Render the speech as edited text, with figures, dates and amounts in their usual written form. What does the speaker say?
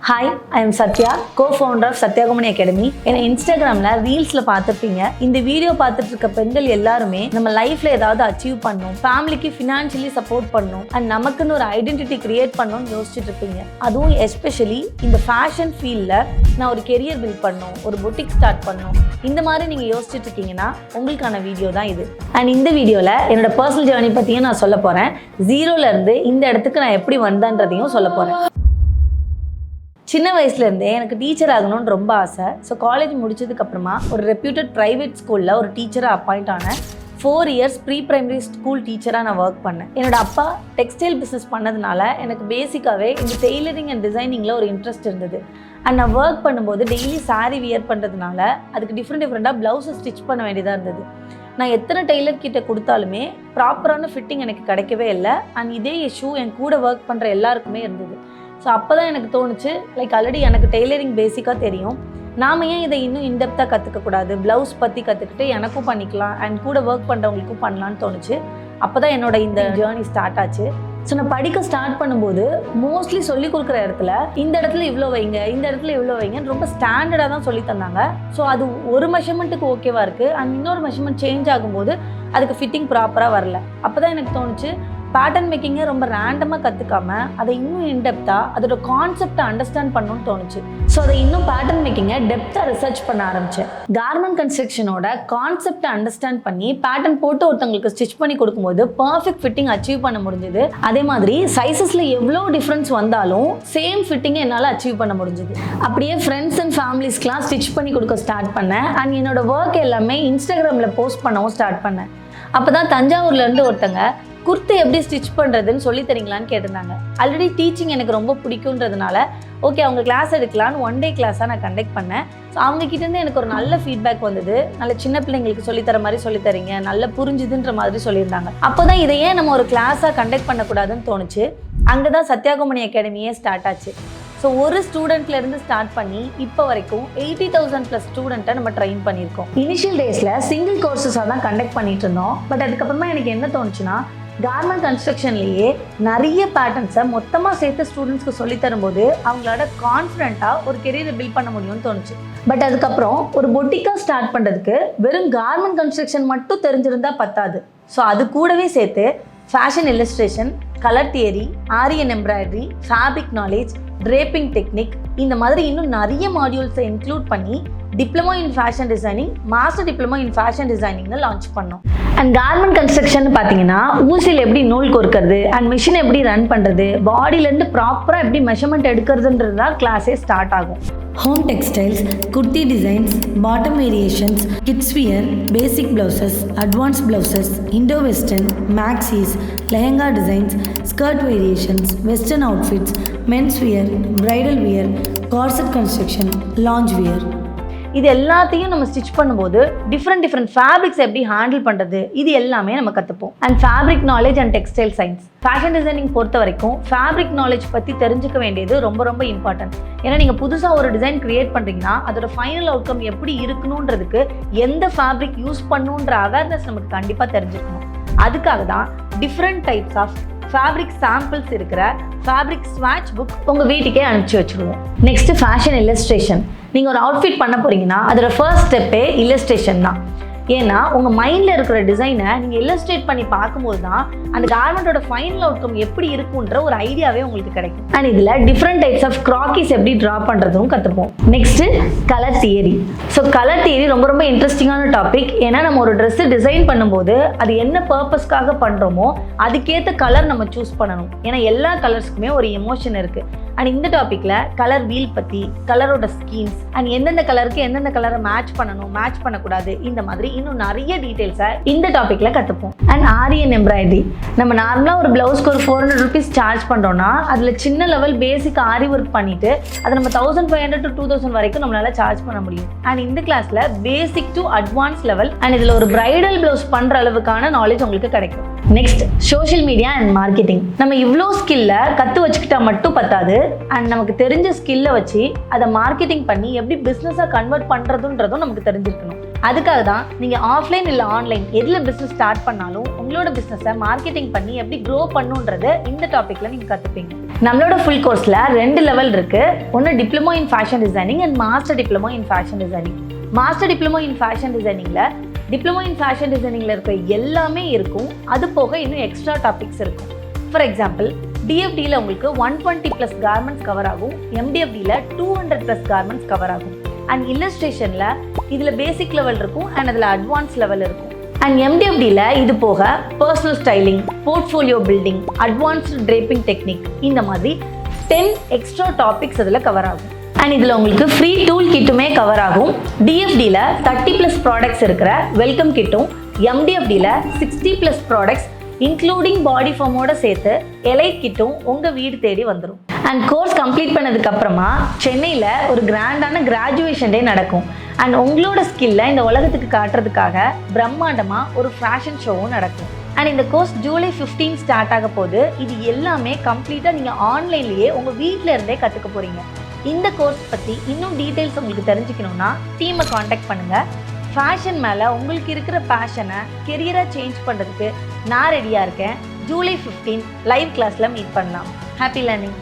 Hi, I am Sathya, co-founder of Sathya Gomani Academy. என்ன இன்ஸ்டாகிராம்ல ரீல்ஸ்ல பார்த்துருப்பீங்க. இந்த வீடியோ பார்த்துட்டு இருக்க பெண்கள் எல்லாருமே நம்ம லைஃப்ல ஏதாவது அச்சீவ் பண்ணணும், ஃபேமிலிக்கு ஃபினான்ஷியலி சப்போர்ட் பண்ணணும் அண்ட் நமக்குன்னு ஒரு ஐடென்டிட்டி கிரியேட் பண்ணணும்னு யோசிச்சுட்டு இருப்பீங்க. அதுவும் எஸ்பெஷலி இந்த ஃபேஷன் ஃபீல்டில் நான் ஒரு கெரியர் பில்ட் பண்ணணும், ஒரு பொட்டிக் ஸ்டார்ட் பண்ணணும், இந்த மாதிரி நீங்கள் யோசிச்சுட்டு இருக்கீங்கன்னா உங்களுக்கான வீடியோ தான் இது. அண்ட் இந்த வீடியோவில் என்னோட பர்சனல் ஜேர்னி பற்றியும் நான் சொல்ல போகிறேன். ஜீரோலேருந்து இந்த இடத்துக்கு நான் எப்படி வந்தேன்றதையும் சொல்ல போகிறேன். சின்ன வயசுலேருந்தே எனக்கு டீச்சர் ஆகணும்னு ரொம்ப ஆசை. ஸோ காலேஜ் முடிச்சதுக்கப்புறமா ஒரு ரெப்யூட்டட் ப்ரைவேட் ஸ்கூலில் ஒரு டீச்சராக அப்பாயிண்ட் ஆனேன். 4 இயர்ஸ் ப்ரீ ப்ரைமரி ஸ்கூல் டீச்சராக நான் ஒர்க் பண்ணேன். என்னோடய அப்பா டெக்ஸ்டைல் பிஸ்னஸ் பண்ணதுனால எனக்கு பேசிக்காகவே இந்த டெய்லரிங் அண்ட் டிசைனிங்கில் ஒரு இன்ட்ரெஸ்ட் இருந்தது. அண்ட் நான் ஒர்க் பண்ணும்போது டெய்லி சாரீ வியர் பண்ணுறதுனால அதுக்கு டிஃப்ரெண்ட்டாக ப்ளவுஸை ஸ்டிச் பண்ண வேண்டியதாக இருந்தது. நான் எத்தனை டெய்லர் கிட்ட கொடுத்தாலுமே ப்ராப்பரான ஃபிட்டிங் எனக்கு கிடைக்கவே இல்லை. அண்ட் இதே இஷ்யூ என் கூட ஒர்க் பண்ணுற எல்லாருக்குமே இருந்தது. ஸோ அப்போ தான் எனக்கு தோணுச்சு, ஆல்ரெடி எனக்கு டெய்லரிங் பேசிக்காக தெரியும், நாம் ஏன் இதை இன்னும் இன்டெப்த்தாக கற்றுக்கக்கூடாது, ப்ளவுஸ் பற்றி கற்றுக்கிட்டு எனக்கும் பண்ணிக்கலாம் அண்ட் கூட ஒர்க் பண்ணுறவங்களுக்கும் பண்ணலான்னு தோணுச்சு. அப்போ தான் என்னோட இந்த ஜேர்னி ஸ்டார்ட் ஆச்சு. ஸோ நான் படிக்க ஸ்டார்ட் பண்ணும்போது மோஸ்ட்லி சொல்லிக் கொடுக்குற இடத்துல இந்த இடத்துல இவ்வளோ வைங்க, இந்த இடத்துல இவ்வளோ வைங்கன்னு ரொம்ப ஸ்டாண்டர்டாக தான் சொல்லி தந்தாங்க. ஸோ அது ஒரு மெஷர்மெண்ட்டுக்கு ஓகேவா இருக்குது அண்ட் இன்னொரு மெஷர்மெண்ட் சேஞ்ச் ஆகும்போது அதுக்கு ஃபிட்டிங் ப்ராப்பராக வரல. அப்போ தான் எனக்கு தோணுச்சு, பேட்டர்ன் மேக்கிங்கை ரொம்ப ரேண்டமாக கற்றுக்காம அதை இன்னும் இன்டெப்த்தாக அதோட கான்செப்டை அண்டர்ஸ்டாண்ட் பண்ணணும்னு தோணுச்சு. ஸோ அதை இன்னும் பேட்டர்ன் மேக்கிங்கை டெப்த்தாக ரிசர்ச் பண்ண ஆரம்பித்தேன். கார்மெண்ட் கன்ஸ்ட்ரக்ஷனோட கான்செப்டை அண்டர்ஸ்டாண்ட் பண்ணி பேட்டர்ன் போட்டு ஒருத்தவங்களுக்கு ஸ்டிச் பண்ணி கொடுக்கும்போது பர்ஃபெக்ட் ஃபிட்டிங் அச்சீவ் பண்ண முடிஞ்சுது. அதே மாதிரி சைஸஸில் எவ்வளோ டிஃப்ரென்ஸ் வந்தாலும் சேம் ஃபிட்டிங்கை என்னால் அச்சீவ் பண்ண முடிஞ்சுது. அப்படியே ஃப்ரெண்ட்ஸ் அண்ட் ஃபேமிலிஸ்க்கெலாம் ஸ்டிச் பண்ணி கொடுக்க ஸ்டார்ட் பண்ணேன். அண்ட் என்னோட ஒர்க் எல்லாமே இன்ஸ்டாகிராமில் போஸ்ட் பண்ணவும் ஸ்டார்ட் பண்ணேன். அப்போ தான் தஞ்சாவூர்லேருந்து ஒருத்தங்க குர்த்து எப்படி ஸ்டிச் பண்ணுறதுன்னு சொல்லி தரீங்களான்னு கேட்டிருந்தாங்க. ஆல்ரெடி டீச்சிங் எனக்கு ரொம்ப பிடிக்குன்றதுனால ஓகே அவங்க கிளாஸ் எடுக்கலான்னு 1 டே கிளாஸாக நான் கண்டக்ட் பண்ணேன். ஸோ அவங்ககிட்டேருந்து எனக்கு ஒரு நல்ல ஃபீட்பேக் வந்தது. நல்ல சின்ன பிள்ளைங்களுக்கு சொல்லித்தர மாதிரி சொல்லித்தரீங்க, நல்ல புரிஞ்சுதுன்ற மாதிரி சொல்லியிருந்தாங்க. அப்போ தான் இதை ஏன் நம்ம ஒரு கிளாஸாக கண்டக்ட் பண்ணக்கூடாதுன்னு தோணுச்சு. அங்கே தான் சத்யா கோமனி அகாடமியே ஸ்டார்ட் ஆச்சு. ஸோ ஒரு ஸ்டூடெண்ட்லேருந்து ஸ்டார்ட் பண்ணி இப்போ வரைக்கும் 80,000+ ஸ்டூடெண்ட்டை நம்ம ட்ரெயின் பண்ணியிருக்கோம். இனிஷியல் டேஸில் சிங்கிள் கோர்சஸாக தான் கண்டக்ட் பண்ணிட்டு இருந்தோம். பட் அதுக்கப்புறமா எனக்கு என்ன தோணுச்சுன்னா, கார்மெண்ட் கன்ஸ்ட்ரக்ஷன்லேயே நிறைய பேட்டர்ன்ஸை மொத்தமாக சேர்த்து ஸ்டூடெண்ட்ஸ்க்கு சொல்லித்தரும்போது அவங்களோட கான்ஃபிடென்ட்டாக ஒரு கெரியரை பில்ட் பண்ண முடியும்னு தோணுச்சு. பட் அதுக்கப்புறம் ஒரு பொட்டிக்காக ஸ்டார்ட் பண்ணுறதுக்கு வெறும் கார்மெண்ட் கன்ஸ்ட்ரக்ஷன் மட்டும் தெரிஞ்சிருந்தால் பத்தாது. ஸோ அது கூடவே சேர்த்து ஃபேஷன் இல்லஸ்ட்ரேஷன், கலர் தியரி, ஆரியன் embroidery, fabric knowledge, draping technique, இந்த மாதிரி இன்னும் நிறைய மாடியூல்ஸை இன்க்ளூட் பண்ணி diploma in fashion designing, master diploma in fashion டிசைனிங்னு லான்ச் பண்ணோம். அண்ட் கார்மெண்ட் கன்ஸ்ட்ரக்ஷன் பார்த்தீங்கன்னா ஊசியில் எப்படி நூல் கோர்க்கிறது அண்ட் மிஷின் எப்படி ரன் பண்ணுறது, பாடியிலேருந்து ப்ராப்பராக எப்படி மெஷர்மெண்ட் எடுக்கிறதுன்றது தான் கிளாஸே ஸ்டார்ட் ஆகும். Home textiles, kurti designs, bottom variations, kids wear, basic blouses, advance blouses, Indo western, maxis, lehenga designs, skirt variations, western outfits, men's wear, bridal wear, corset construction, lounge wear, இது எல்லாத்தையும் நம்ம ஸ்டிச் பண்ணும்போது டிஃப்ரெண்ட் ஃபேப்ரிக்ஸ் எப்படி handle பண்ணுறது, இது எல்லாமே நம்ம கற்றுப்போம். And fabric knowledge and textile science, fashion designing பொறுத்த வரைக்கும் ஃபேப்ரிக் நாலேஜ் பற்றி தெரிஞ்சுக்க வேண்டியது ரொம்ப இம்பார்ட்டன்ட். ஏன்னா நீங்கள் புதுசாக ஒரு டிசைன் கிரியேட் பண்ணுறீங்கன்னா அதோட ஃபைனல் அவுட்கம் எப்படி இருக்கணுன்றதுக்கு எந்த ஃபேப்ரிக் யூஸ் பண்ணணுன்ற அவேர்னஸ் நமக்கு கண்டிப்பாக தெரிஞ்சுக்கணும். அதுக்காக தான் different types of fabric samples இருக்கிற ஃபேப்ரிக் ஸ்வாட்ச் புக் உங்கள் வீட்டுக்கே அனுப்பிச்சி வச்சுருவோம். Next fashion illustration. நீங்கள் ஒரு அவுட்ஃபிட் பண்ண போகிறீங்கன்னா அதோட ஃபர்ஸ்ட் ஸ்டெப்பே இல்லஸ்ட்ரேஷன் தான். ஏன்னா உங்கள் மைண்டில் இருக்கிற டிசைனை நீங்கள் இல்லஸ்ட்ரேட் பண்ணி பார்க்கும்போது தான் அந்த கார்மெண்ட்டோட ஃபைனல் அவுட்கம் எப்படி இருக்குன்ற ஒரு ஐடியாவே உங்களுக்கு கிடைக்கும். அண்ட் இதில் டிஃப்ரெண்ட் டைப்ஸ் ஆஃப் கிராக்கீஸ் எப்படி ட்ரா பண்ணுறதும் கற்றுப்போம். Next colour theory. So colour theory ரொம்ப இன்ட்ரெஸ்டிங்கான டாபிக். ஏன்னா நம்ம ஒரு ட்ரெஸ்ஸு டிசைன் பண்ணும்போது அது என்ன பர்பஸ்க்காக பண்ணுறோமோ அதுக்கேற்ற கலர் நம்ம சூஸ் பண்ணணும். ஏன்னா எல்லா கலர்ஸ்க்குமே ஒரு எமோஷன் இருக்குது. அண்ட் இந்த டாப்பிக்கில் கலர் வீல் பற்றி, கலரோட ஸ்கீம்ஸ் அண்ட் எந்தெந்த கலருக்கு எந்தெந்த கலரை மேட்ச் பண்ணணும், மேட்ச் பண்ணக்கூடாது, இந்த மாதிரி இன்னும் நிறைய டீட்டெயில்ஸை இந்த டாப்பிக்கில் கற்றுப்போம். And Aryan embroidery. நம்ம நார்மலாக ஒரு ப்ளவுஸ்க்கு ஒரு 400 rupees சார்ஜ் பண்ணுறோன்னா அதில் சின்ன லெவல் பேசிக் ஆரி ஒர்க் பண்ணிவிட்டு அதை நம்ம 1500 to 2000 வரைக்கும் நம்மளால் சார்ஜ் பண்ண முடியும். அண்ட் இந்த கிளாஸில் basic to advance level and இதில் ஒரு பிரைடல் ப்ளவுஸ் பண்ணுற அளவுக்கான நாலேஜ் உங்களுக்கு கிடைக்கும். Next social media and marketing. நம்ம இவ்வளோ ஸ்கில்லை கற்று வச்சுக்கிட்டா மட்டும் பத்தாது. அண்ட் நமக்கு தெரிஞ்ச ஸ்கில்லை வச்சு அதை மார்க்கெட்டிங் பண்ணி எப்படி பிஸ்னஸாக கன்வெர்ட் பண்ணுறதுன்றதும் நமக்கு தெரிஞ்சிருக்கணும். அதுக்காக தான் நீங்கள் ஆஃப்லைன் இல்லை ஆன்லைன் எதில் பிஸ்னஸ் ஸ்டார்ட் பண்ணாலும் உங்களோட பிஸ்னஸை மார்க்கெட்டிங் பண்ணி எப்படி க்ரோ பண்ணுன்றதை இந்த டாப்பிக்கில் நீங்கள் கற்றுப்பீங்க. நம்மளோட ஃபுல் கோர்ஸில் 2 லெவல் இருக்குது. ஒன்று diploma in fashion designing and master diploma in fashion designing. Master diploma in fashion டிசைனிங்கில் டிப்ளமோ இன் ஃபேஷன் டிசைனிங்கில் இருக்க எல்லாமே இருக்கும். அது போக இன்னும் எக்ஸ்ட்ரா டாபிக்ஸ் இருக்கும். ஃபார் எக்ஸாம்பிள், DFDயில் உங்களுக்கு 120+ கார்மெண்ட்ஸ் கவர் ஆகும். MDFDயில் 200+ கார்மெண்ட்ஸ் கவர் ஆகும். அண்ட் இல்லஸ்ட்ரேஷனில் இதில் பேசிக் லெவல் இருக்கும் அண்ட் அதில் அட்வான்ஸ் லெவல் இருக்கும். அண்ட் MDFDயில் இது போக personal styling, portfolio building, advanced draping technique, இந்த மாதிரி 10 எக்ஸ்ட்ரா டாபிக்ஸ் அதில் கவர் ஆகும். அண்ட் இதில் உங்களுக்கு ஃப்ரீ டூல் கிட்டுமே கவர் ஆகும். DFDயில் 30+ ப்ராடக்ட்ஸ் இருக்கிற வெல்கம் கிட்டும், MDFDயில் 60+ ப்ராடக்ட்ஸ் இன்க்ளூடிங் பாடி ஃபார்மோட சேர்த்து எலைட் கிட்டும் உங்கள் வீடு தேடி வந்துடும். அண்ட் கோர்ஸ் கம்ப்ளீட் பண்ணதுக்கப்புறமா சென்னையில் ஒரு கிராண்டான கிராஜுவேஷன் டே நடக்கும். அண்ட் உங்களோட ஸ்கில்லை இந்த உலகத்துக்கு காட்டுறதுக்காக பிரம்மாண்டமாக ஒரு ஃபேஷன் ஷோவும் நடக்கும். அண்ட் இந்த கோர்ஸ் ஜூலை 15 ஸ்டார்ட் ஆக போது. இது எல்லாமே கம்ப்ளீட்டாக நீங்கள் ஆன்லைன்லேயே உங்கள் வீட்டில் இருந்தே கற்றுக்க போகிறீங்க. இந்த கோர்ஸ் பற்றி இன்னும் டீட்டெயில்ஸ் உங்களுக்கு தெரிஞ்சுக்கணுன்னா டீமை காண்டாக்ட் பண்ணுங்கள். ஃபேஷன் மேலே உங்களுக்கு இருக்கிற பேஷனை கெரியராக சேஞ்ச் பண்ணுறதுக்கு நான் ரெடியாக இருக்கேன். ஜூலை 15 லைவ் கிளாஸில் மீட் பண்ணலாம். Happy learning.